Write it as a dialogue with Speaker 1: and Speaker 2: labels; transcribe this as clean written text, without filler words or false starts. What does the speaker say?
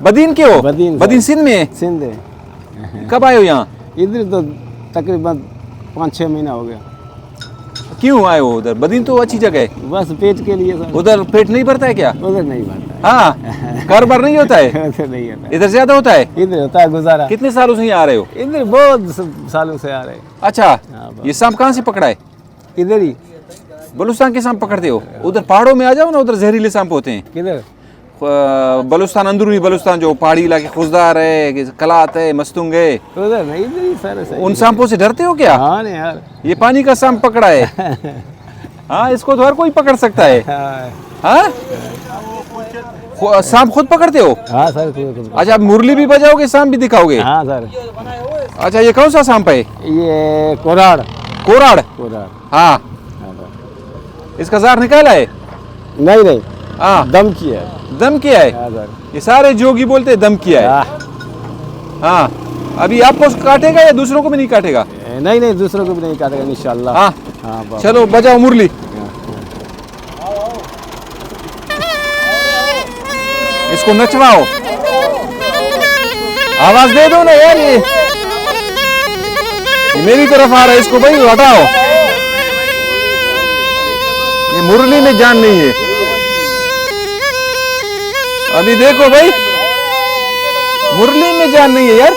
Speaker 1: बदीन के हो?
Speaker 2: बदीन
Speaker 1: बदीन सिंध में?
Speaker 2: सिंध है।
Speaker 1: कब आए हो यहाँ?
Speaker 2: इधर तो तकरीबन 5-6 महीना हो गया।
Speaker 1: क्यों आए हो उधर? बदीन तो अच्छी जगह है।
Speaker 2: बस पेट के लिए सर।
Speaker 1: उधर पेट नहीं भरता है क्या?
Speaker 2: उधर नहीं भरता
Speaker 1: हाँ, कारोबार नहीं होता है?
Speaker 2: है। उधर नहीं होता है।
Speaker 1: इधर ज्यादा होता है?
Speaker 2: इधर होता है गुजारा।
Speaker 1: कितने सालों से यहाँ आ रहे हो?
Speaker 2: इधर बहुत सालों से आ रहे हैं।
Speaker 1: अच्छा,
Speaker 2: हाँ,
Speaker 1: ये सांप कहाँ से पकड़ा है?
Speaker 2: इधर ही।
Speaker 1: बलूचिस्तान के सांप पकड़ते हो? उधर पहाड़ों में आ जाओ ना, उधर जहरीले सांप होते हैं।
Speaker 2: किधर?
Speaker 1: बलूचिस्तान, अंदरूनी बलूचिस्तान, जो पहाड़ी इलाके, खुजदार है, कलात है, मस्तुंग है,
Speaker 2: उधर नहीं, इधर ही सारे सही।
Speaker 1: उन सांपों से डरते हो क्या?
Speaker 2: हाँ नहीं यार।
Speaker 1: ये पानी का सांप पकड़ा है। हाँ, इसको तो हर कोई पकड़ सकता है। हाँ, सांप खुद पकड़ते हो?
Speaker 2: हाँ सर खुद।
Speaker 1: अच्छा, आप मुरली भी बजाओगे, सांप भी दिखाओगे?
Speaker 2: हाँ सर।
Speaker 1: अच्छा, ये कौन सा सांप है?
Speaker 2: ये कोराड़।
Speaker 1: कोराड़?
Speaker 2: कोराड़।
Speaker 1: हाँ, इसका जार निकाला है?
Speaker 2: नहीं नहीं,
Speaker 1: हाँ,
Speaker 2: दम किया है।
Speaker 1: दम किया है?
Speaker 2: हाँ सर।
Speaker 1: ये सारे जोगी बोलते हैं दम किया है। हाँ, अभी आपको काटेगा या दूसरों को भी नहीं काटेगा?
Speaker 2: नहीं नहीं, दूसरों को भी नहीं काटेगा इंशाल्लाह।
Speaker 1: हाँ,
Speaker 2: हाँ
Speaker 1: चलो बजाओ मुरली। इसको नचवाओ, आवाज दे दो ना यार। ये मेरी तरफ आ रहा है, इसको भाई हटाओ। ये मुरली में जान नहीं है। अभी देखो भाई, मुरली में जान नहीं है यार।